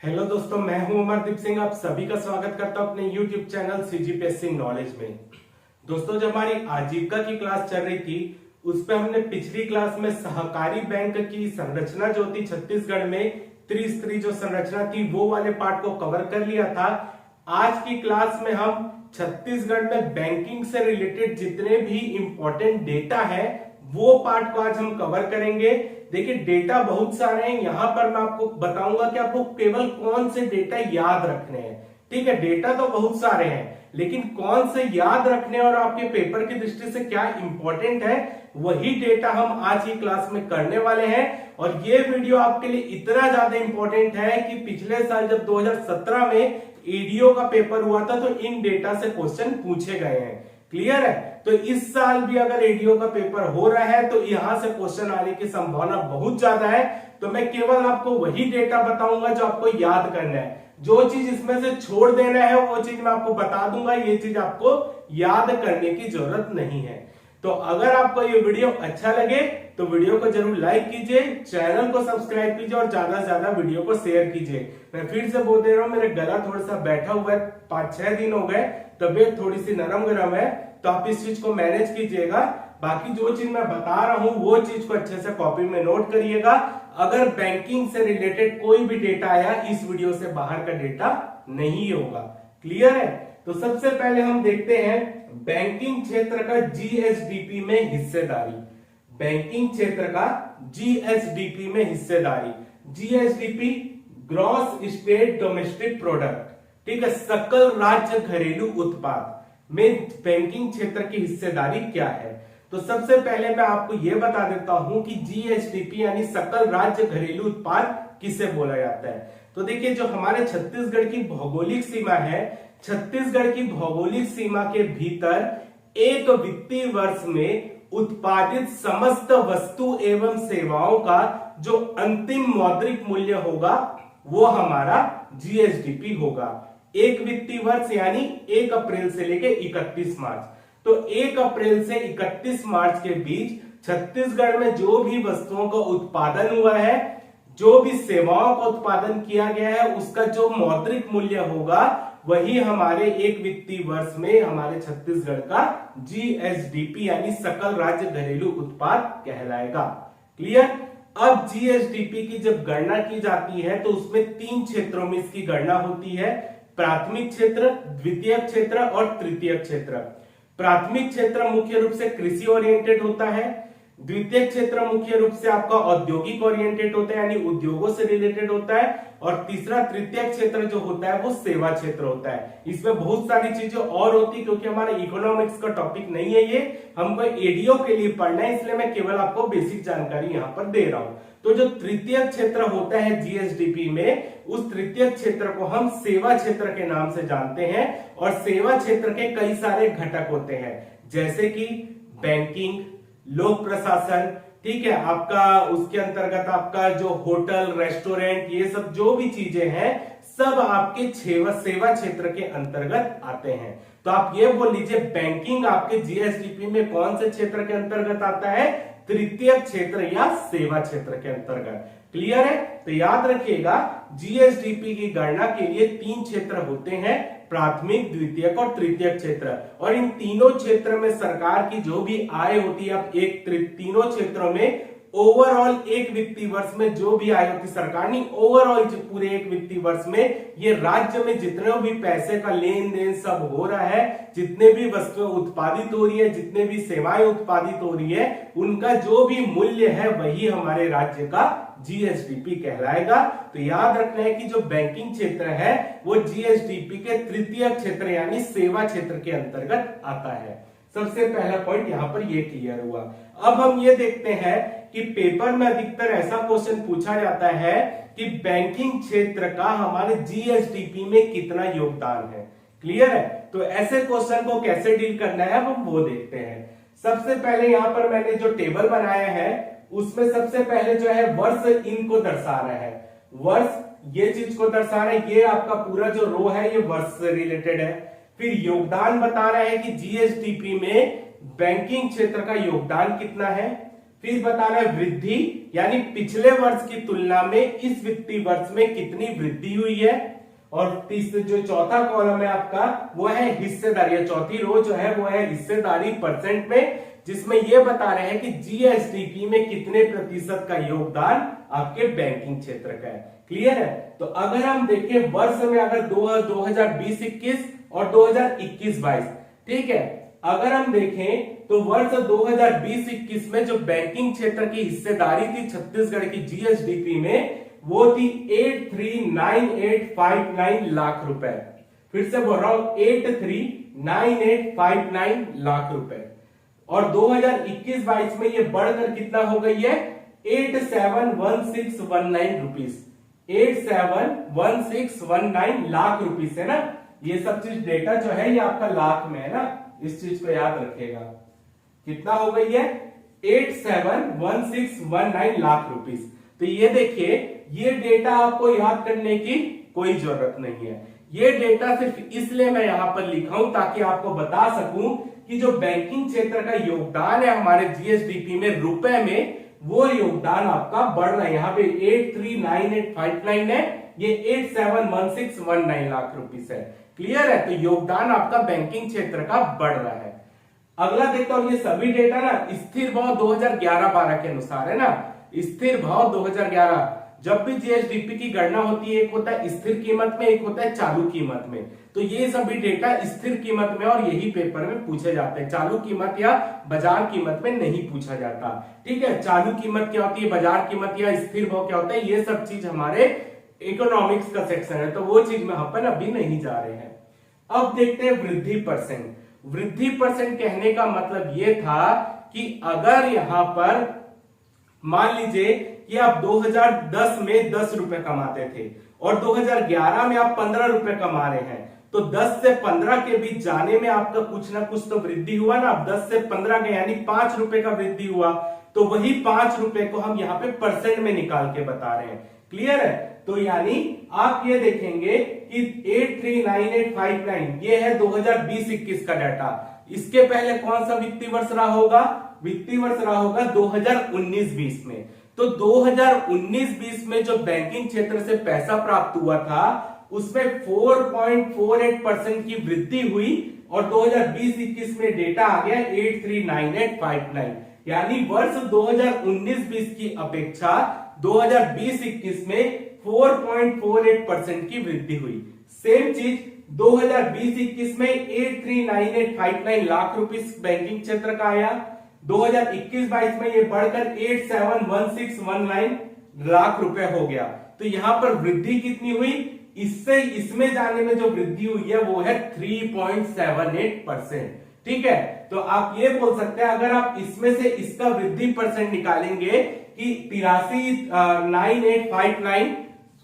Hello दोस्तों, मैं हूं अमरदीप सिंह। आप सभी का स्वागत करता हूं अपने YouTube चैनल सीजीपीएससी नॉलेज में। दोस्तों, जब हमारी आजीविका की क्लास चल रही थी उस पे हमने पिछली क्लास में सहकारी बैंक की संरचना जो थी छत्तीसगढ़ में त्रिस्तरीय जो संरचना थी वो वाले पार्ट को कवर कर लिया था। आज की क्लास में हम छत्तीसगढ़ में बैंकिंग से रिलेटेड जितने भी इंपॉर्टेंट डेटा है वो पार्ट को आज हम कवर करेंगे। देखिए, डेटा बहुत सारे हैं, यहां पर मैं आपको बताऊंगा कि आपको केवल कौन से डेटा याद रखने हैं। ठीक है, डेटा तो बहुत सारे हैं लेकिन कौन से याद रखने और आपके पेपर की दृष्टि से क्या इंपॉर्टेंट है वही डेटा हम आज की क्लास में करने वाले हैं। और ये वीडियो आपके लिए इतना ज्यादा इंपॉर्टेंट है कि पिछले साल जब 2017 में ईडीओ का पेपर हुआ था तो इन डेटा से क्वेश्चन पूछे गए हैं। क्लियर है? तो इस साल भी अगर एडीओ का पेपर हो रहा है तो यहां से क्वेश्चन आने की संभावना बहुत ज्यादा है। तो मैं केवल आपको वही डेटा बताऊंगा जो आपको याद करना है। जो चीज इसमें से छोड़ देना है वो चीज मैं आपको बता दूंगा, ये चीज आपको याद करने की जरूरत नहीं है। तो अगर आपको ये वीडियो अच्छा लगे तो वीडियो को जरूर लाइक कीजिए, चैनल को सब्सक्राइब कीजिए और ज्यादा से ज्यादा वीडियो को शेयर कीजिए। मैं फिर से बोल दे रहा हूं, मेरे गला थोड़ा सा बैठा हुआ है, 5-6 दिन हो गए, तबीयत थोड़ी सी नरम गरम है, तो आप इस चीज को मैनेज कीजिएगा। बाकी जो चीज मैं बता रहा हूं वो चीज को अच्छे से कॉपी में नोट करिएगा। अगर बैंकिंग से रिलेटेड कोई भी डेटा आया इस वीडियो से बाहर का डेटा नहीं होगा। क्लियर है? तो सबसे पहले हम देखते हैं बैंकिंग क्षेत्र का जीएसडीपी में हिस्सेदारी। बैंकिंग क्षेत्र का जीएसडीपी में हिस्सेदारी, GSDP gross state domestic product, ठीक है, सकल राज्य घरेलू उत्पाद में बैंकिंग क्षेत्र की हिस्सेदारी क्या है। तो सबसे पहले मैं आपको यह बता देता हूं कि जीएसडीपी यानी सकल राज्य घरेलू उत्पाद किसे बोला जाता है। तो देखिए, जो हमारे छत्तीसगढ़ की भौगोलिक सीमा है, छत्तीसगढ़ की भौगोलिक सीमा के भीतर एक वित्तीय वर्ष में उत्पादित समस्त वस्तु एवं सेवाओं का जो अंतिम मौद्रिक मूल्य होगा वो हमारा जीएसडीपी होगा। एक वित्तीय वर्ष यानी 1 अप्रैल से लेकर 31 मार्च। तो 1 अप्रैल से 31 मार्च के बीच छत्तीसगढ़ में जो भी वस्तुओं का उत्पादन हुआ है, जो भी सेवाओं का उत्पादन किया गया है, उसका जो मौद्रिक मूल्य होगा वही हमारे एक वित्तीय वर्ष में हमारे छत्तीसगढ़ का जीएसडीपी यानी सकल राज्य घरेलू उत्पाद कहलाएगा। क्लियर? अब जीएसडीपी की जब गणना की जाती है तो उसमें 3 क्षेत्रों में इसकी गणना होती है, प्राथमिक क्षेत्र, द्वितीयक क्षेत्र और तृतीयक क्षेत्र। प्राथमिक क्षेत्र मुख्य रूप से कृषि ओरिएंटेड होता है, द्वितीय क्षेत्र मुख्य रूप से आपका औद्योगिक ओरिएंटेड होता है यानी उद्योगों से रिलेटेड होता है, और तीसरा तृतीय क्षेत्र जो होता है वो सेवा क्षेत्र होता है। इसमें बहुत सारी चीजें और होती है क्योंकि हमारा इकोनॉमिक्स का टॉपिक नहीं है, ये हमको एडीओ के लिए पढ़ना है, इसलिए मैं केवल आपको बेसिक जानकारी यहां पर दे रहा हूं। तो जो तृतीय क्षेत्र होता है जीएसडीपी में, उस तृतीय क्षेत्र को हम सेवा क्षेत्र के नाम से जानते हैं। और सेवा क्षेत्र के कई सारे घटक होते हैं जैसे कि बैंकिंग, लोक प्रशासन, ठीक है, आपका उसके अंतर्गत आपका जो होटल, रेस्टोरेंट, ये सब जो भी चीजें हैं सब आपके सेवा क्षेत्र के अंतर्गत आते हैं। तो आप ये बोल लीजिए बैंकिंग आपके जीएसडीपी में कौन से क्षेत्र के अंतर्गत आता है? तृतीय क्षेत्र या सेवा क्षेत्र के अंतर्गत। क्लियर है? तो याद रखिएगा जीएसडीपी की गणना के लिए 3 क्षेत्र होते हैं, प्राथमिक, द्वितीयक और तृतीयक क्षेत्र। और इन तीनों क्षेत्र में सरकार की जो भी आय होती है, अब तीनों क्षेत्रों में ओवरऑल एक वित्तीय वर्ष में जो भी आय होती सरकार नहीं, ओवरऑल पूरे एक वित्तीय वर्ष में ये राज्य में जितने भी पैसे का लेन देन सब हो रहा है, जितने भी वस्तुएं उत्पादित हो रही है, जितने भी सेवाएं उत्पादित हो रही है, उनका जो भी मूल्य है वही हमारे राज्य का जीएसडीपी कहलाएगा। तो याद रखना है कि जो बैंकिंग क्षेत्र है वो जीएसडीपी के तृतीय क्षेत्र यानी सेवा क्षेत्र के अंतर्गत आता है। सबसे पहला पॉइंट यहां पर ये क्लियर हुआ। अब हम ये देखते हैं कि पेपर में अधिकतर ऐसा क्वेश्चन पूछा जाता है कि बैंकिंग क्षेत्र का हमारे जीएसडीपी में कितना योगदान है। क्लियर है? तो ऐसे क्वेश्चन को कैसे डील करना है हम वो देखते हैं। सबसे पहले यहां पर मैंने जो टेबल बनाया है उसमें सबसे पहले जो है वर्ष इनको दर्शा रहा है, वर्ष ये चीज को दर्शा रहा है, ये आपका पूरा जो रो है ये वर्ष से रिलेटेड है। फिर योगदान बता रहा है कि जीएसडीपी में बैंकिंग क्षेत्र का योगदान कितना है। फिर बताना है वृद्धि, यानी पिछले वर्ष की तुलना में इस वित्तीय वर्ष में कितनी वृद्धि हुई है। और तीसरे जो चौथा कॉलम है आपका वो है हिस्सेदारी, चौथी रो जो है वो है हिस्सेदारी परसेंट में, जिसमें ये बता रहे हैं कि जीएसडीपी में कितने प्रतिशत का योगदान आपके बैंकिंग क्षेत्र का है। क्लियर है। तो अगर हम देखें वर्ष में अगर 2020-21 और 2021-22, ठीक है, अगर हम देखें तो वर्ष 2020-21 में जो बैंकिंग क्षेत्र की हिस्सेदारी थी छत्तीसगढ़ की जीएसडीपी में वो थी 839859 लाख रुपए। फिर से बोल रहा हूं 839859 लाख रुपए। और 2021-22 में ये बढ़कर कितना हो गई है 871619 रुपीस, 871619 लाख रुपीस है ना। ये सब चीज डेटा जो है ये आपका लाख में है ना, इस चीज को याद रखिएगा। कितना हो गई है 871619 लाख रुपीस। तो ये देखिए ये डेटा आपको याद करने की कोई जरूरत नहीं है, ये डेटा सिर्फ इसलिए मैं यहां पर लिखा हूं ताकि आपको बता सकूं कि जो बैंकिंग क्षेत्र का योगदान है हमारे जीएसडीपी में रुपए में, वो योगदान आपका बढ़ रहा है। यहाँ पे 839859 है, ये 871619 लाख रुपीस है। क्लियर है। तो योगदान आपका बैंकिंग क्षेत्र का बढ़ रहा है। अगला देखता हूं, ये सभी डेटा ना स्थिर भाव 2011-12 के अनुसार है ना। स्थिर भाव 2011, जब भी जीएसडीपी की गणना होती है एक होता है स्थिर कीमत में, एक होता है चालू कीमत में। तो ये सभी डेटा स्थिर कीमत में और यही पेपर में पूछे जाते हैं। चालू कीमत या बाजार कीमत में नहीं पूछा जाता। ठीक है, चालू कीमत क्या होती है, बाजार कीमत या स्थिर भाव क्या होता है, ये सब चीज हमारे इकोनॉमिक्स का सेक्शन है, तो वो चीज में अपन अभी नहीं जा रहे हैं। अब देखते हैं वृद्धि परसेंट। वृद्धि परसेंट कहने का मतलब ये था कि अगर यहां पर मान लीजिए कि आप 2010 में 10 रुपए कमाते थे और 2011 में आप 15 रुपए कमा रहे हैं, तो 10 से 15 के बीच जाने में आपका कुछ ना कुछ तो वृद्धि हुआ ना। अब 10 से 15 गए यानी 5 रुपए का वृद्धि हुआ, तो वही 5 रुपए को हम यहाँ पे परसेंट में निकाल के बता रहे हैं। क्लियर है। तो यानी आप ये देखेंगे कि 839859 ये है 2020-21 का डाटा। इसके पहले कौन सा वित्तीय वर्ष रहा होगा, वित्तीय वर्ष रहा होगा 2019-20 में। तो 2019-20 में जो बैंकिंग क्षेत्र से पैसा प्राप्त हुआ था उसमें 4.48% की वृद्धि हुई और 2020-21 में डेटा आ गया 839859, यानी वर्ष 2019-20 की अपेक्षा 2020-21 में 4.48% की वृद्धि हुई। सेम चीज 2020-21 में 839859 लाख रुपीस बैंकिंग क्षेत्र का आया। 2021-22 में ये बढ़कर 871619 लाख रुपए हो गया। तो यहां पर वृद्धि कितनी हुई, इससे इसमें जाने में जो वृद्धि हुई है वो है 3.78%। ठीक है। तो आप ये बोल सकते हैं अगर आप इसमें से इसका वृद्धि परसेंट निकालेंगे कि 839859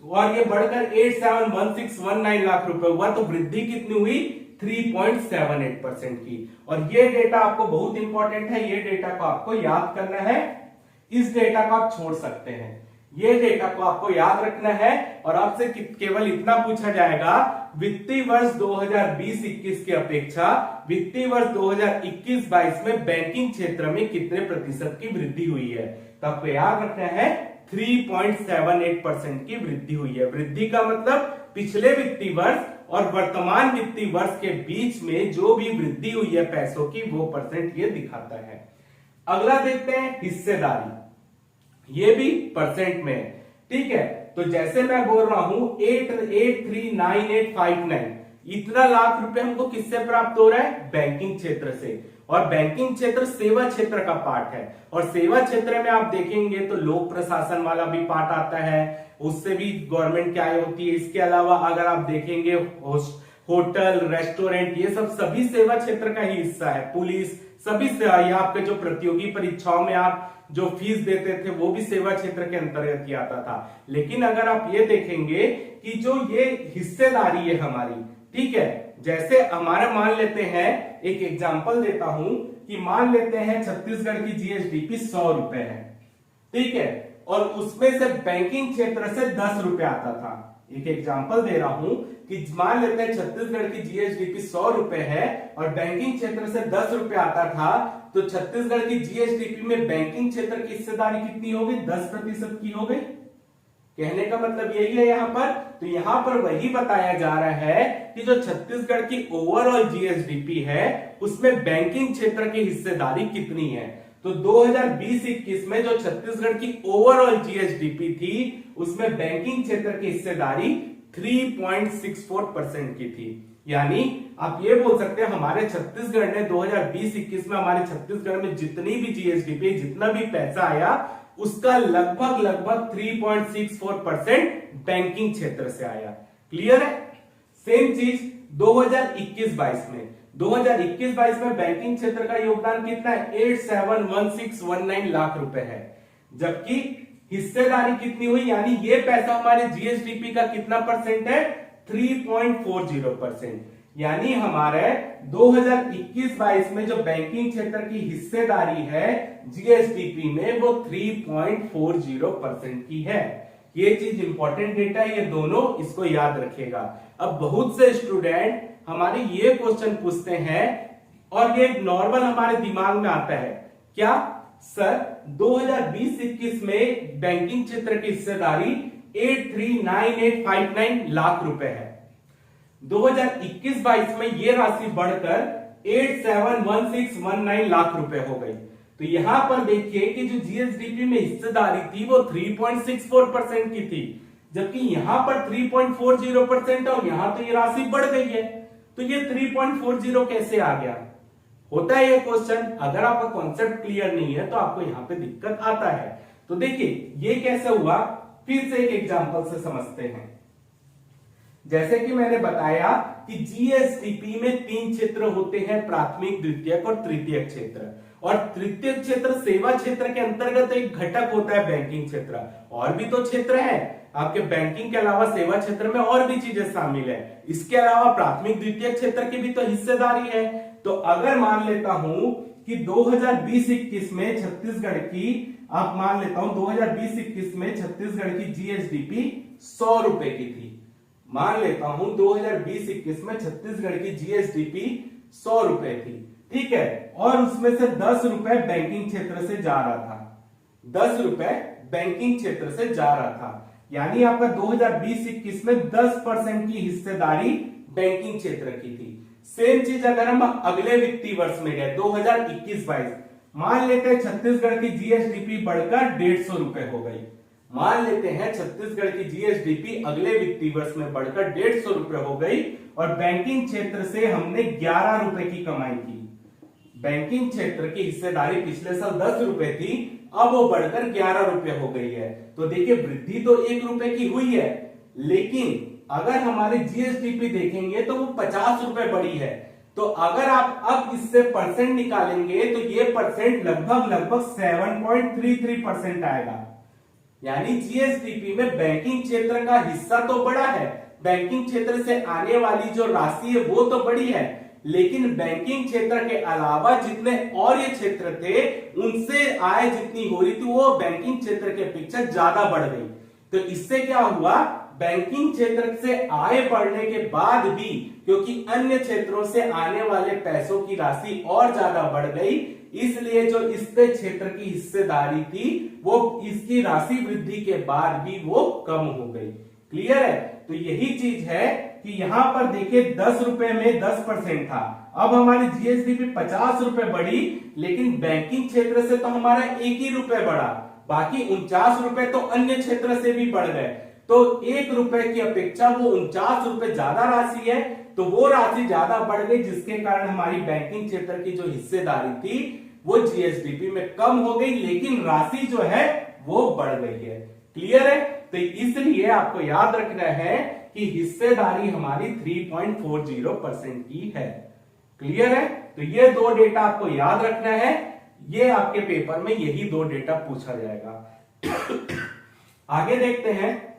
और ये बढ़कर 871619 लाख रुपए हुआ, तो वृद्धि कितनी हुई 3.78% की। और ये डेटा आपको बहुत इंपॉर्टेंट है, ये डेटा को आपको याद करना है। इस डेटा को आप छोड़ सकते हैं, ये डेटा को आपको याद रखना है। और आपसे केवल इतना पूछा जाएगा वित्तीय वर्ष 2020-21 की अपेक्षा वित्तीय वर्ष 2021-22 में बैंकिंग क्षेत्र में कितने प्रतिशत की वृद्धि हुई है। तो आपको याद रखना है 3.78% की वृद्धि हुई है। वृद्धि का मतलब पिछले वित्तीय वर्ष और वर्तमान वित्तीय वर्ष के बीच में जो भी वृद्धि हुई है पैसों की, वो परसेंट ये दिखाता है। अगला देखते हैं हिस्सेदारी, ये भी परसेंट में है। ठीक है। तो जैसे मैं बोल रहा हूं 839859 इतना लाख रुपए हमको किससे प्राप्त हो रहा है, बैंकिंग क्षेत्र से। और बैंकिंग क्षेत्र सेवा क्षेत्र का पार्ट है, और सेवा क्षेत्र में आप देखेंगे तो लोक प्रशासन वाला भी पार्ट आता है, उससे भी गवर्नमेंट क्या होती है। इसके अलावा अगर आप देखेंगे होटल, रेस्टोरेंट, ये सब सभी सेवा क्षेत्र का ही हिस्सा है। पुलिस, सभी से आपके जो प्रतियोगी परीक्षाओं में आप जो फीस देते थे वो भी सेवा क्षेत्र के अंतर्गत ही आता था। लेकिन अगर आप ये देखेंगे कि जो ये हिस्सेदारी है हमारी, ठीक है, जैसे हमारे मान लेते हैं, एक एग्जांपल देता हूं कि मान लेते हैं छत्तीसगढ़ की जीएसडीपी 100 रुपए है, ठीक है, और उसमें से बैंकिंग क्षेत्र से 10 रुपए आता था। एक एग्जांपल दे रहा हूं कि मान लेते हैं छत्तीसगढ़ की जीएसडीपी 100 रुपए है और बैंकिंग क्षेत्र से 10 रुपए आता था, तो छत्तीसगढ़ की जीएसडीपी में बैंकिंग क्षेत्र की हिस्सेदारी कितनी हो गई? 10% की हो गई। कहने का मतलब यही है यहाँ पर। तो यहाँ पर वही बताया जा रहा है कि जो छत्तीसगढ़ की ओवरऑल जीएसडीपी है उसमें बैंकिंग क्षेत्र की हिस्सेदारी कितनी है। तो 2020-21 में जो छत्तीसगढ़ की ओवरऑल जीएसडीपी थी उसमें बैंकिंग क्षेत्र की हिस्सेदारी 3.64% की थी। यानी आप ये बोल सकते हैं हमारे छत्तीसगढ़ ने 2020-21 में हमारे छत्तीसगढ़ में जितनी भी जीएसडीपी, जितना भी पैसा आया उसका लगभग 3.64% बैंकिंग क्षेत्र से आया। क्लियर है? सेम चीज 2021-22 में 2021-22 में बैंकिंग क्षेत्र का योगदान कितना है? 871619 लाख रुपए है, जबकि हिस्सेदारी कितनी हुई, यानी ये पैसा हमारे जीएसडीपी का कितना परसेंट है? 3.40%। यानी हमारे 2021-22 में जो बैंकिंग क्षेत्र की हिस्सेदारी है जीएसडीपी में वो 3.40% की है। ये चीज इंपॉर्टेंट डेटा है, ये दोनों, इसको याद रखिएगा। अब बहुत से स्टूडेंट हमारे ये क्वेश्चन पूछते हैं और ये नॉर्मल हमारे दिमाग में आता है, क्या सर 2020-21 में बैंकिंग क्षेत्र की हिस्सेदारी 839859 लाख रुपए है, 2021-22 में ये राशि बढ़कर 871619 लाख रुपए हो गई। तो यहां पर देखिए कि जो जीएसडीपी में हिस्सेदारी थी वो 3.64% की थी, जबकि यहां पर 3.40% और यहां तो ये राशि बढ़ गई है। तो ये 3.40 कैसे आ गया? होता है ये क्वेश्चन। अगर आपका कॉन्सेप्ट क्लियर नहीं है तो आपको यहां पे दिक्कत आता है। तो देखिए ये कैसे हुआ, फिर से एक एग्जांपल से समझते हैं। जैसे कि मैंने बताया कि जीएसडीपी में 3 क्षेत्र होते हैं, प्राथमिक, द्वितीयक और तृतीयक क्षेत्र। और तृतीयक क्षेत्र सेवा क्षेत्र के अंतर्गत एक घटक होता है बैंकिंग क्षेत्र। और भी तो क्षेत्र है आपके, बैंकिंग के अलावा सेवा क्षेत्र में और भी चीजें शामिल है। इसके अलावा प्राथमिक द्वितीयक क्षेत्र की भी तो हिस्सेदारी है। तो अगर मान लेता हूं कि 2020-21 में छत्तीसगढ़ की, आप मान लेता हूं 2020-21 में छत्तीसगढ़ की जीएसडीपी 100 रुपए की थी, मान लेता हूं 2020-21 में छत्तीसगढ़ की जीएसडीपी 100 रुपए थी, ठीक है, और उसमें से 10 रुपए बैंकिंग क्षेत्र से जा रहा था, 10 रुपए बैंकिंग क्षेत्र से जा रहा था। यानी आपका 2020-21 में 10% की हिस्सेदारी बैंकिंग क्षेत्र की थी। सेम चीज अगर हम अगले वित्तीय वर्ष में गए 2021-22, मान लेते हैं छत्तीसगढ़ की जीएसडीपी बढ़कर 150 रुपए हो गई, मान लेते हैं छत्तीसगढ़ की जीएसडीपी अगले वित्तीय वर्ष में बढ़कर 150 रुपए हो गई और बैंकिंग क्षेत्र से हमने 11 रुपए की कमाई की। बैंकिंग क्षेत्र की हिस्सेदारी पिछले साल 10 रुपए थी, अब वो बढ़कर 11 रुपए हो गई है। तो देखिए वृद्धि तो 1 रुपए की हुई है, लेकिन अगर हमारी जीएसडीपी देखेंगे तो वो 50 रुपए बढ़ी है। तो अगर आप अब इससे परसेंट निकालेंगे तो ये परसेंट लगभग 7.33% आएगा। यानी जीएसडीपी में बैंकिंग क्षेत्र का हिस्सा तो बड़ा है, बैंकिंग क्षेत्र से आने वाली जो राशि है वो तो बड़ी है, लेकिन बैंकिंग क्षेत्र के अलावा जितने और ये क्षेत्र थे उनसे आय जितनी हो रही थी वो बैंकिंग क्षेत्र के अपेक्षा ज्यादा बढ़ गई। तो इससे क्या हुआ, बैंकिंग क्षेत्र से आय बढ़ने के बाद भी क्योंकि अन्य क्षेत्रों से आने वाले पैसों की राशि और ज्यादा बढ़ गई, इसलिए जो इस क्षेत्र की हिस्सेदारी थी वो इसकी राशि वृद्धि के बाद भी वो कम हो गई। क्लियर है? तो यही चीज है कि यहां पर देखिए 10 रुपए में 10% था, अब हमारी जीएसडीपी 50 रुपए बढ़ी, लेकिन बैंकिंग क्षेत्र से तो हमारा 1 ही रुपए बढ़ा, बाकी 49 रुपए तो अन्य क्षेत्र से भी बढ़ गए। तो 1 रुपए की अपेक्षा वो 49 रुपए ज्यादा राशि है, तो वो राशि ज्यादा बढ़ गई, जिसके कारण हमारी बैंकिंग क्षेत्र की जो हिस्सेदारी थी वो जीएसडीपी में कम हो गई, लेकिन राशि जो है वो बढ़ गई है। क्लियर है? तो इसलिए आपको याद रखना है कि हिस्सेदारी हमारी 3.40% की है। क्लियर है? तो ये 2 डेटा आपको याद रखना है, ये आपके पेपर में यही 2 डेटा पूछा जाएगा। आगे देखते हैं।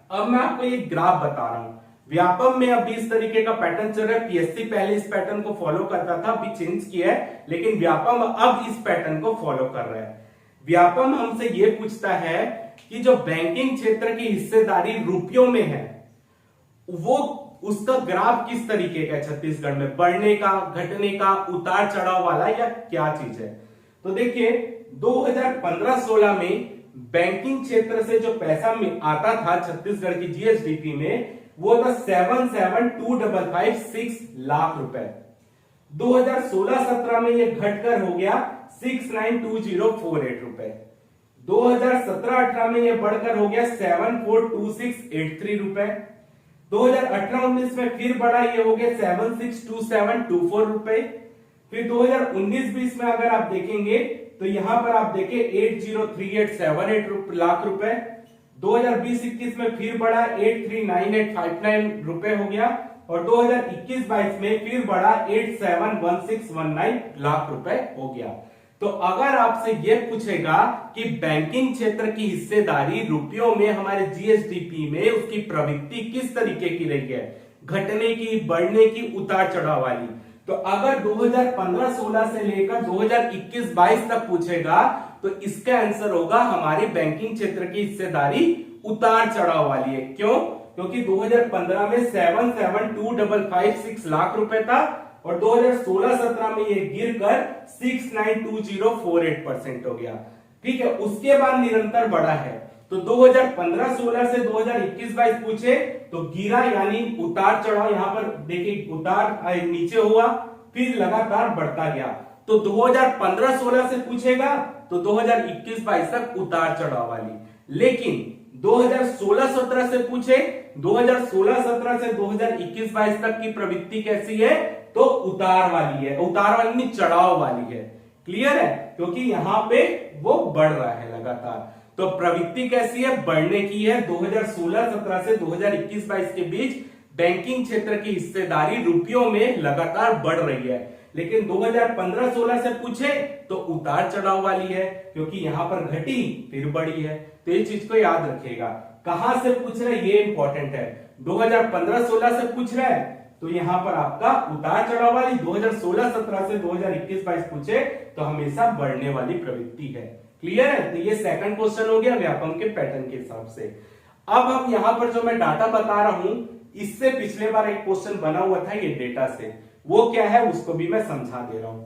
अब मैं आपको एक ग्राफ बता रहा हूं, व्यापम में अभी इस तरीके का पैटर्न चल रहा है। पीएससी पहले इस पैटर्न को फॉलो करता था, अभी चेंज किया है, लेकिन व्यापम अब इस पैटर्न को फॉलो कर रहा है। व्यापम हमसे यह पूछता है कि जो बैंकिंग क्षेत्र की हिस्सेदारी रुपयों में है, वो उसका ग्राफ किस तरीके का है छत्तीसगढ़ में, बढ़ने का, घटने का, उतार चढ़ाव वाला, या क्या चीज है। तो देखिए 2015-16 में बैंकिंग क्षेत्र से जो पैसा आता था छत्तीसगढ़ की जीएसडीपी में, वो था 772,556 लाख रुपए। 2016-17 में ये घटकर हो गया 692048 रुपए। 2017-18 में ये बढ़कर हो गया 742683 रुपए। 2018-19 में फिर बढ़ा, ये हो गया 762724 रुपए। फिर 2019-20 में अगर आप देखेंगे तो यहां पर आप देखें 803878 लाख रुपए। 2020-21 में फिर बढ़ा 839859 रुपए हो गया, और 2021-22 में फिर बढ़ा 871619 लाख रुपए हो गया। तो अगर आपसे यह पूछेगा कि बैंकिंग क्षेत्र की हिस्सेदारी रुपयों में हमारे जीएसडीपी में उसकी प्रवृत्ति किस तरीके की रही है, घटने की, बढ़ने की, उतार चढ़ाव वाली, तो अगर 2015-16 से लेकर 2021-22 तक पूछेगा तो इसका आंसर होगा हमारी बैंकिंग क्षेत्र की हिस्सेदारी उतार चढ़ाव वाली है। क्यों? क्योंकि 2015 में 772,556 लाख रुपए था, और 2016-17 में ये गिरकर 692048% हो गया। ठीक है, उसके बाद निरंतर बढ़ा है। तो 2015-16 से 2021-22 पूछे तो गिरा, यानी उतार चढ़ाव, यहां पर देखिए उतार नीचे हुआ, फिर लगातार बढ़ता गया। तो 2015-16 से पूछेगा तो 2021-22 तक उतार चढ़ाव वाली। लेकिन 2016-17 से पूछे, 2016-17 से 2021-22 तक की प्रवृत्ति कैसी है, तो उतार वाली है। उतार वाली नहीं, चढ़ाव वाली है। क्लियर है? क्योंकि यहां पे वो बढ़ रहा है लगातार। तो प्रवृत्ति कैसी है, बढ़ने की है। 2016-17 से 2021-22 के बीच बैंकिंग क्षेत्र की हिस्सेदारी रुपयों में लगातार बढ़ रही है। लेकिन 2015-16 से पूछे तो उतार चढ़ाव वाली है, क्योंकि यहां पर घटी फिर बढ़ी है। तो ये चीज को याद रखिएगा। कहां से पूछ रहे ये इंपॉर्टेंट है। 2015-16 से पूछ रहा है तो यहां पर आपका उतार चढ़ाव वाली, 2016-17 से 2021-22 पूछे तो हमेशा बढ़ने वाली प्रवृत्ति है। क्लियर है? तो ये सेकंड क्वेश्चन हो गया व्यापम के पैटर्न के हिसाब से। अब हम यहां पर जो मैं डाटा बता रहा हूं, इससे पिछले बार एक क्वेश्चन बना हुआ था ये डेटा से, वो क्या है उसको भी मैं समझा दे रहा हूं।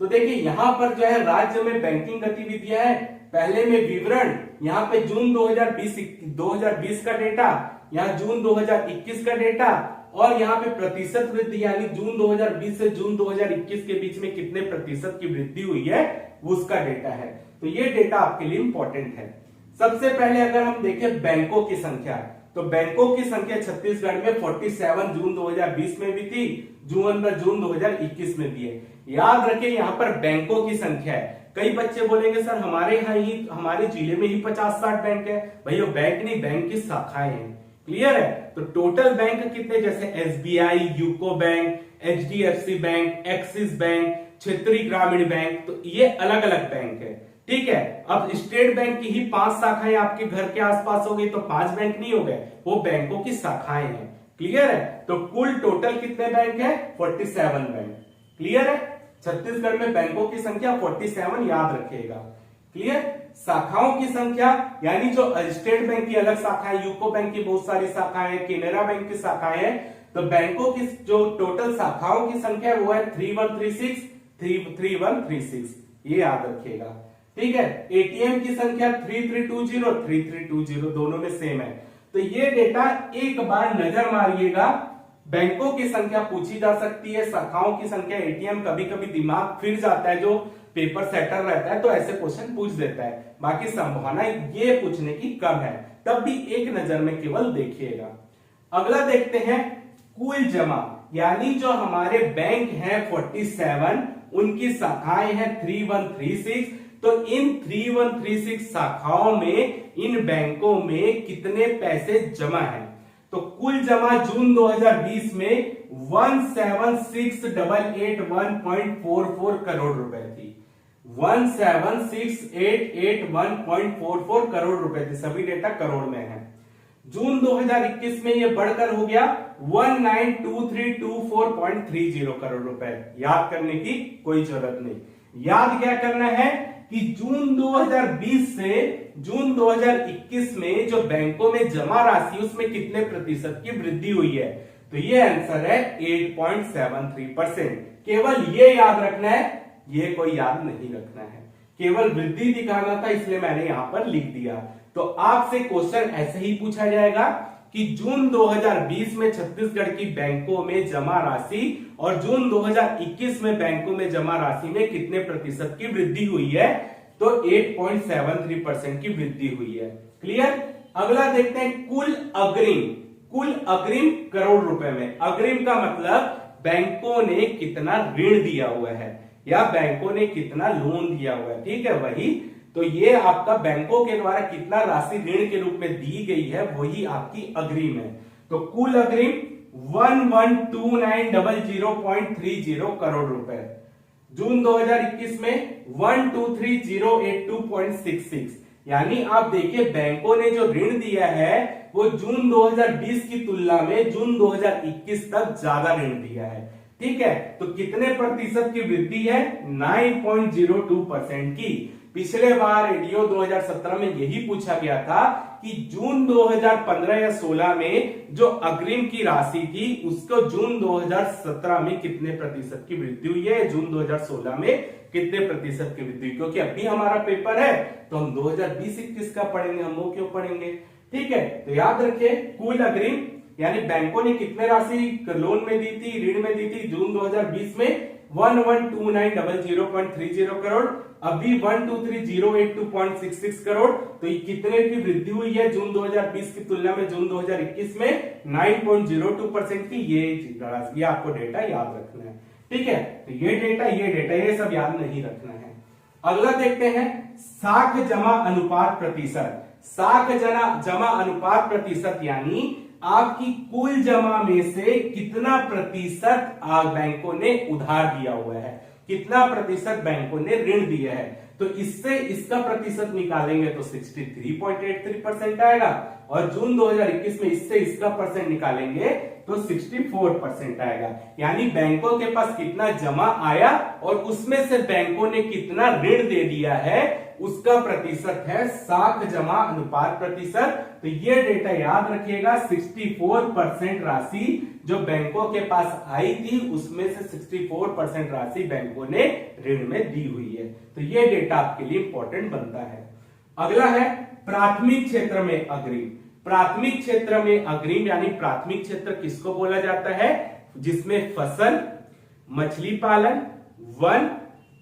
तो देखिए यहां पर जो है राज्य में बैंकिंग गतिविधियां है, पहले में विवरण, यहाँ पे जून 2020 का डेटा, यहाँ जून 2021 का डेटा, और यहाँ पे प्रतिशत वृद्धि, यानी जून 2020 से जून 2021 के बीच में कितने प्रतिशत की वृद्धि हुई है उसका डेटा है। तो ये डेटा आपके लिए इंपॉर्टेंट है। सबसे पहले अगर हम देखें बैंकों की संख्या, तो बैंकों की संख्या छत्तीसगढ़ में 47 जून 2020 में भी थी, जून 2021 में भी है। याद रखें यहाँ पर बैंकों की संख्या है। कई बच्चे बोलेंगे सर हमारे यहाँ ही, हमारे जिले में ही 50-60 बैंक है। भैया बैंक नहीं, बैंक की शाखाएं हैं। क्लियर है? तो टोटल बैंक कितने, जैसे SBI, UCO bank, HDFC bank, axis bank, क्षेत्रीय ग्रामीण बैंक, तो ये अलग अलग बैंक है। ठीक है, अब स्टेट बैंक की ही 5 शाखाएं आपके घर के आसपास हो गई तो 5 बैंक नहीं हो गए, वो बैंकों की शाखाएं हैं। क्लियर है? तो कुल टोटल कितने बैंक है, 47 बैंक। क्लियर है? छत्तीसगढ़ में बैंकों की संख्या 47, याद रखिएगा। क्लियर? शाखाओं की संख्या, यानी जो स्टेट बैंक की अलग शाखाएं, यूको बैंक की बहुत सारी शाखाएं, केनरा बैंक की शाखाएं हैं, तो बैंकों की जो टोटल शाखाओं की संख्या वो है 3136, ये याद रखिएगा। ठीक है? एटीएम की संख्या 3320, दोनों में सेम है। तो ये डेटा एक बार नजर मारिएगा। बैंकों की संख्या पूछी जा सकती है, शाखाओं की संख्या, एटीएम, कभी कभी दिमाग फिर जाता है, जो पेपर सेटर रहता है तो ऐसे क्वेश्चन पूछ देता है। बाकी संभावना ये पूछने की कम है, तब भी एक नजर में केवल देखिएगा। अगला देखते हैं कुल जमा, यानी जो हमारे बैंक हैं 47, उनकी शाखाएं हैं 3136। तो इन 3136 शाखाओं में, इन बैंकों में कितने पैसे जमा है, तो कुल जमा जून 2020 में 176,881.44 करोड़ रुपए थी। 176,881.44 करोड़ रुपए थी, सभी डेटा करोड़ में है। जून 2021 में यह बढ़कर हो गया 192324.30 करोड़ रुपए। याद करने की कोई जरूरत नहीं। याद क्या करना है कि जून 2020 से जून 2021 में जो बैंकों में जमा राशि उसमें कितने प्रतिशत की वृद्धि हुई है, तो ये आंसर है 8.73%। केवल ये याद रखना है, ये कोई याद नहीं रखना है, केवल वृद्धि दिखाना था इसलिए मैंने यहां पर लिख दिया। तो आपसे क्वेश्चन ऐसे ही पूछा जाएगा कि जून 2020 में छत्तीसगढ़ की बैंकों में जमा राशि और जून 2021 में बैंकों में जमा राशि में कितने प्रतिशत की वृद्धि हुई है, तो 8.73% की वृद्धि हुई है। क्लियर। अगला देखते हैं कुल अग्रिम। कुल अग्रिम करोड़ रुपए में। अग्रिम का मतलब बैंकों ने कितना ऋण दिया हुआ है या बैंकों ने कितना लोन दिया हुआ है, ठीक है, वही। तो ये आपका बैंकों के द्वारा कितना राशि ऋण के रूप में दी गई है वही आपकी अग्रिम है। तो कुल अग्रिम 112900.30 करोड़ रुपए। जून 2021 में 123,082.66, यानी आप देखिए बैंकों ने जो ऋण दिया है वो जून 2020 की तुलना में जून 2021 तक ज्यादा ऋण दिया है, ठीक है। तो कितने प्रतिशत की वृद्धि है, 9.02% की। पिछले बार रेडियो 2017 में यही पूछा गया था कि जून 2015 या 16 में जो अग्रिम की राशि थी उसको जून 2017 में कितने प्रतिशत की वृद्धि हुई है, जून 2016 में कितने प्रतिशत की वृद्धि, क्योंकि अभी हमारा पेपर है तो हम 2020-21 का पढ़ेंगे, हम वो क्यों पढ़ेंगे, ठीक है। तो याद रखिए कुल अग्रिम यानी बैंकों ने कितने राशि लोन में दी थी, ऋण में दी थी जून 2020 में 112900.30 करोड़, अभी 123,082.66 करोड़। तो ये कितने की वृद्धि हुई है जून 2020 की तुलना में जून 2021 में, 9.02% की। ये आपको डेटा याद रखना है, ठीक है। तो ये डेटा ये सब याद नहीं रखना है। अगला देखते हैं साख जमा अनुपात प्रतिशत। साख जमा अनुपात प्रतिशत यानी आपकी कुल जमा में से कितना प्रतिशत बैंकों ने उधार दिया हुआ है, कितना प्रतिशत बैंकों ने ऋण दिया है। तो इससे इसका प्रतिशत निकालेंगे तो 63.83% आएगा, और जून 2021 में इससे इसका परसेंट निकालेंगे तो 64% आएगा। यानी बैंकों के पास कितना जमा आया और उसमें से बैंकों ने कितना ऋण दे दिया है उसका प्रतिशत है साख जमा अनुपात प्रतिशत। तो ये डेटा याद रखिएगा, 64% राशि जो बैंकों के पास आई थी उसमें से 64% राशि बैंकों ने ऋण में दी हुई है। तो ये डेटा आपके लिए इंपॉर्टेंट बनता है। अगला है प्राथमिक क्षेत्र में अग्रिम। प्राथमिक क्षेत्र में अग्रिम यानी प्राथमिक क्षेत्र किसको बोला जाता है, जिसमें फसल, मछली पालन, वन,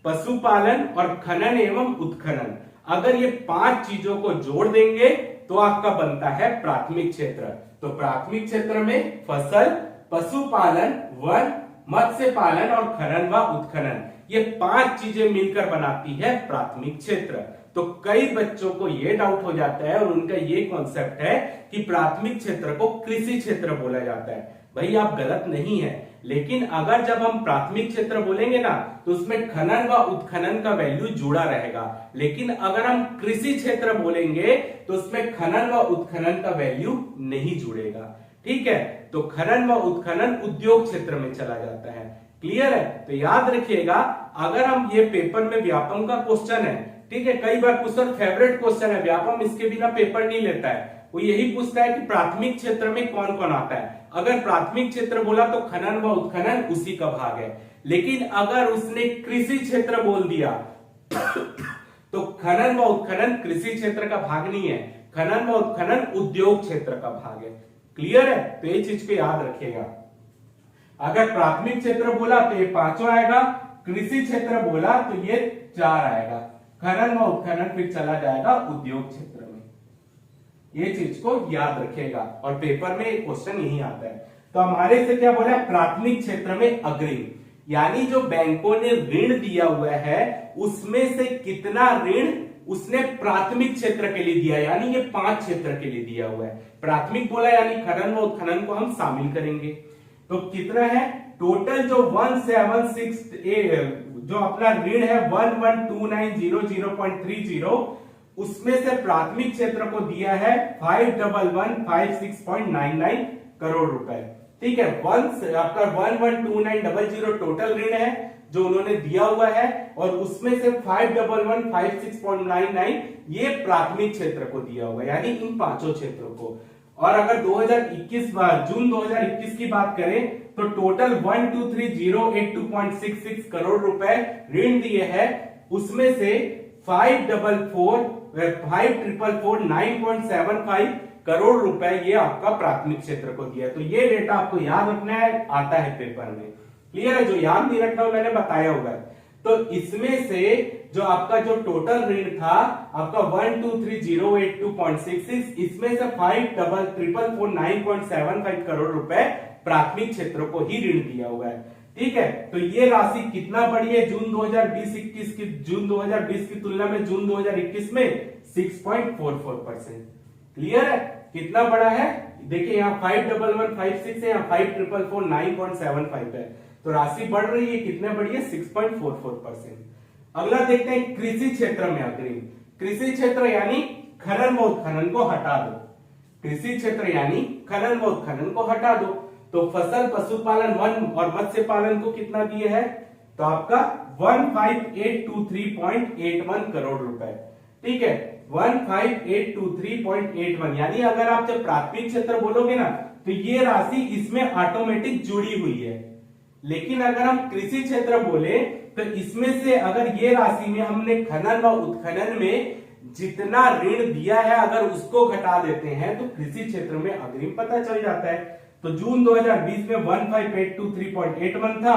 पशुपालन और खनन एवं उत्खनन, अगर ये 5 चीजों को जोड़ देंगे तो आपका बनता है प्राथमिक क्षेत्र। तो प्राथमिक क्षेत्र में फसल, पशुपालन, वन, मत्स्य पालन और खनन व उत्खनन, ये 5 चीजें मिलकर बनाती है प्राथमिक क्षेत्र। तो कई बच्चों को ये डाउट हो जाता है और उनका ये कॉन्सेप्ट है कि प्राथमिक क्षेत्र को कृषि क्षेत्र बोला जाता है। भाई आप गलत नहीं है, लेकिन अगर जब हम प्राथमिक क्षेत्र बोलेंगे ना तो उसमें खनन व उत्खनन का वैल्यू जुड़ा रहेगा, लेकिन अगर हम कृषि क्षेत्र बोलेंगे तो उसमें खनन व उत्खनन का वैल्यू नहीं जुड़ेगा, ठीक है। तो खनन व उत्खनन उद्योग क्षेत्र में चला जाता है। क्लियर है। तो याद रखिएगा, अगर हम ये पेपर में व्यापम का क्वेश्चन है, ठीक है, कई बार क्वेश्चन फेवरेट क्वेश्चन है, व्यापम इसके बिना पेपर नहीं लेता है, वो यही पूछता है कि प्राथमिक क्षेत्र में कौन कौन आता है। अगर प्राथमिक क्षेत्र बोला तो खनन व उत्खनन उसी का भाग है, लेकिन अगर उसने कृषि क्षेत्र बोल दिया तो खनन व उत्खनन कृषि क्षेत्र का भाग नहीं है, खनन व उत्खनन उद्योग क्षेत्र का भाग है। क्लियर है। तो ये चीज को याद रखिएगा, अगर प्राथमिक क्षेत्र बोला तो ये 5 आएगा, कृषि क्षेत्र बोला तो ये 4 आएगा, खनन व उत्खनन फिर चला जाएगा उद्योग क्षेत्र में। ये चीज को याद रखिएगा और पेपर में क्वेश्चन यही आता है। तो हमारे से क्या बोला, प्राथमिक क्षेत्र में अग्रिम यानी जो बैंकों ने ऋण दिया हुआ है उसमें से कितना ऋण उसने प्राथमिक क्षेत्र के लिए दिया, यानी ये 5 क्षेत्र के लिए दिया हुआ है। प्राथमिक बोला यानी खनन व उत्खनन को हम शामिल करेंगे। तो कितना है टोटल, जो 176 जो अपना ऋण है 112900.30, उसमें से प्राथमिक क्षेत्र को दिया है 51156.99 करोड़ रुपए, ठीक है। आपका 112900 टोटल ऋण है, जो उन्होंने दिया हुआ है, और उसमें से 51156.99 ये प्राथमिक क्षेत्र को दिया हुआ है, यानी इन पांचों क्षेत्रों को। और अगर 2021 जून 2021 की बात करें तो टोटल 123,082.66 करोड़ रुपए ऋण दिए हैं, उसमें से 5,444,9.75 करोड़ रुपए ये आपका प्राथमिक क्षेत्र को दिया है। तो ये डेटा आपको याद रखना है, आता है पेपर में। क्लियर है? जो याद नहीं रखना मैंने बताया होगा। तो इसमें से जो आपका जो टोटल ऋण था आपका 123,082.66, इसमें से 5,444,9.75 करोड़ रुपए प्राथमिक क्षेत्रों को ही ऋण दिया हुआ है। ठीक है, तो ये राशि कितना बढ़ी है जून 2020-21 की, जून 2020 की तुलना में जून 2021 में 6.44%। क्लियर है? कितना बड़ा है? देखिए यहाँ 5,1156 है, यहाँ 5,444,9.75 है, तो राशि बढ़ रही है। कितने बढ़ी है? 6.44%। अगला देखते हैं कृषि क्षेत्र में अग्रिम। कृषि क्षेत्र यानी खनन व उत्खनन को हटा दो। कृषि क्षेत्र यानी खनन व उत्खनन को हटा दो। तो फसल, पशुपालन, वन और मत्स्य पालन को कितना दिए है? तो आपका 15,823.81 करोड़ रुपए। ठीक है, 15,823.81, यानी अगर आप जब प्राथमिक क्षेत्र बोलोगे ना तो ये राशि इसमें ऑटोमेटिक जुड़ी हुई है। लेकिन अगर हम कृषि क्षेत्र बोले तो इसमें से अगर ये राशि में हमने खनन व उत्खनन में जितना ऋण दिया है अगर उसको घटा देते हैं तो कृषि क्षेत्र में अग्रिम पता चल जाता है। तो जून 2020 में 15,823.81 था,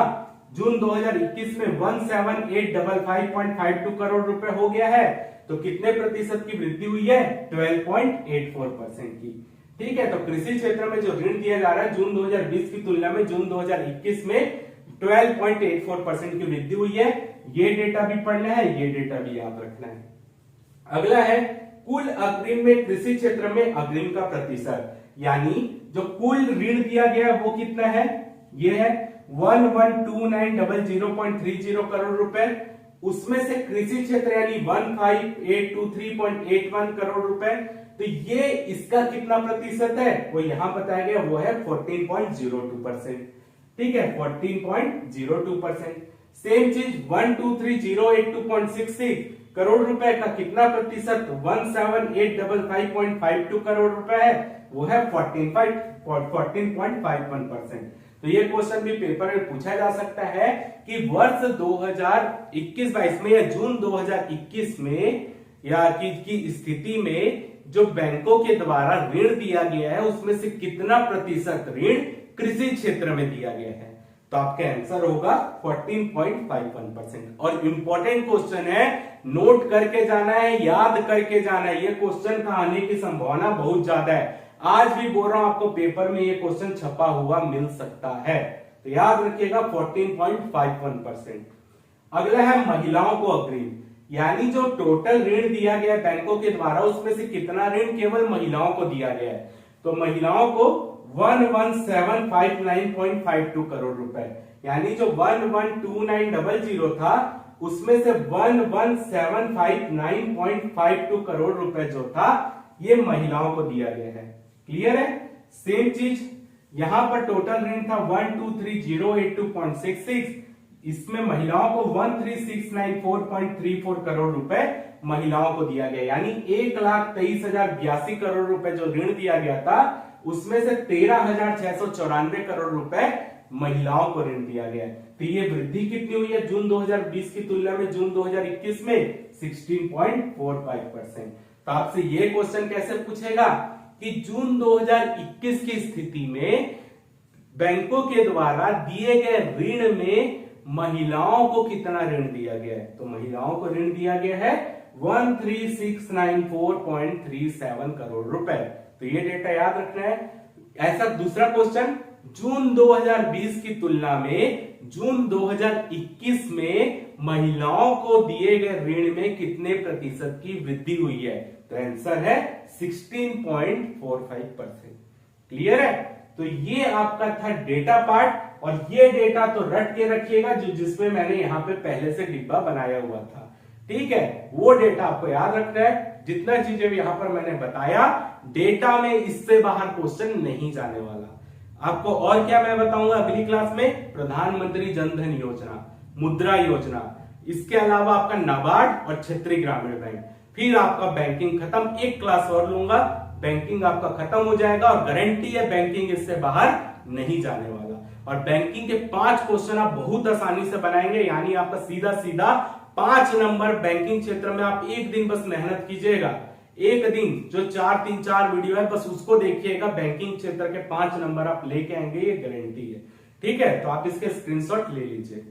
जून 2021 में 17,855.52 करोड़ रुपए हो गया है। तो कितने प्रतिशत की वृद्धि हुई है? 12.84% की। ठीक है, तो कृषि क्षेत्र में जो ऋण दिया जा रहा है जून 2020 की तुलना में जून 2021 में 12.84% की वृद्धि हुई है। ये डेटा भी पढ़ना है, ये डेटा भी याद रखना है। अगला है कुल अग्रिम में कृषि क्षेत्र में अग्रिम का प्रतिशत, यानी जो कुल ऋण दिया गया है वो कितना है? ये है 112900.30 करोड़ रुपए। उसमें से कृषि क्षेत्र यानी 15,823.81 करोड़ रुपए। तो ये इसका कितना प्रतिशत है वो यहां बताया गया, वो है 14.02%। ठीक है, 14.02%। सेम चीज 123,082.66 करोड़ रुपए का कितना प्रतिशत? 17,855.52 करोड़ रुपए है, वो है 14.51%। तो ये क्वेश्चन भी पेपर में पूछा जा सकता है कि वर्ष 2021-22 में या जून 2021 में या की स्थिति में जो बैंकों के द्वारा ऋण दिया गया है उसमें से कितना प्रतिशत ऋण कृषि क्षेत्र में दिया गया है? तो आपका आंसर होगा 14.51%। और इंपॉर्टेंट क्वेश्चन है, नोट करके जाना है, याद करके जाना है। ये क्वेश्चन का आने की संभावना बहुत ज्यादा है। आज भी बोल रहा हूं आपको पेपर में ये क्वेश्चन छपा हुआ मिल सकता है, तो याद रखिएगा 14.51%। अगला है महिलाओं को अग्रिम, यानी जो टोटल ऋण दिया गया बैंकों के द्वारा उसमें से कितना ऋण केवल महिलाओं को दिया गया है? तो महिलाओं को 11,759.52 करोड़ रुपए, यानी जो 112900 था उसमें से 11,759.52 करोड़ रुपए जो था ये महिलाओं को दिया गया है। क्लियर है? सेम चीज यहां पर टोटल ऋण था 123,082.66, इसमें महिलाओं को 13,694.34 करोड़ रुपए महिलाओं को दिया गया, यानी 1,23,082 करोड़ रुपए जो ऋण दिया गया था उसमें से 13,694 करोड़ रुपए महिलाओं को ऋण दिया गया। तो ये वृद्धि कितनी हुई है जून 2020 की तुलना में जून 2021 में? 16.45%। तो आपसे ये क्वेश्चन कैसे पूछेगा कि जून 2021 की स्थिति में बैंकों के द्वारा दिए गए ऋण में महिलाओं को कितना ऋण दिया गया है? तो महिलाओं को ऋण दिया गया है 13,694.37 करोड़ रुपए। तो ये डेटा याद रखना है। ऐसा दूसरा क्वेश्चन, जून 2020 की तुलना में जून 2021 में महिलाओं को दिए गए ऋण में कितने प्रतिशत की वृद्धि हुई है? तो आंसर है 16.45%। क्लियर है? तो ये आपका था डेटा पार्ट, और ये डेटा तो रट के रखिएगा जो जिसमें मैंने यहां पे पहले से डिब्बा बनाया हुआ था। ठीक है, वो डेटा आपको याद रखना है। जितना चीजें यहां पर मैंने बताया डेटा में इससे बाहर क्वेश्चन नहीं जाने वाला। आपको और क्या मैं बताऊंगा अगली क्लास में? प्रधानमंत्री जन धन योजना। मुद्रा योजना, इसके अलावा आपका नाबार्ड और क्षेत्रीय ग्रामीण बैंक। फिर आपका बैंकिंग खत्म, एक क्लास और लूंगा, बैंकिंग आपका खत्म हो जाएगा और गारंटी है बैंकिंग इससे बाहर नहीं जाने वाला। और बैंकिंग के 5 क्वेश्चन आप बहुत आसानी से बनाएंगे, यानी आपका सीधा सीधा 5 नंबर बैंकिंग क्षेत्र में। आप एक दिन बस मेहनत कीजिएगा, एक दिन जो 4-3-4 वीडियो है बस उसको देखिएगा, बैंकिंग क्षेत्र के 5 नंबर आप लेके आएंगे, ये गारंटी है। ठीक है, तो आप इसके स्क्रीनशॉट ले लीजिए।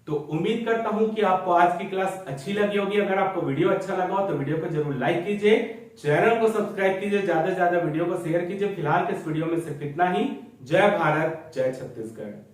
तो उम्मीद करता हूं कि आपको आज की क्लास अच्छी लगी होगी। अगर आपको वीडियो अच्छा लगा हो तो वीडियो को जरूर लाइक कीजिए, चैनल को सब्सक्राइब कीजिए, ज्यादा से ज्यादा वीडियो को शेयर कीजिए। फिलहाल के इस वीडियो में सिर्फ इतना ही। जय भारत, जय छत्तीसगढ़।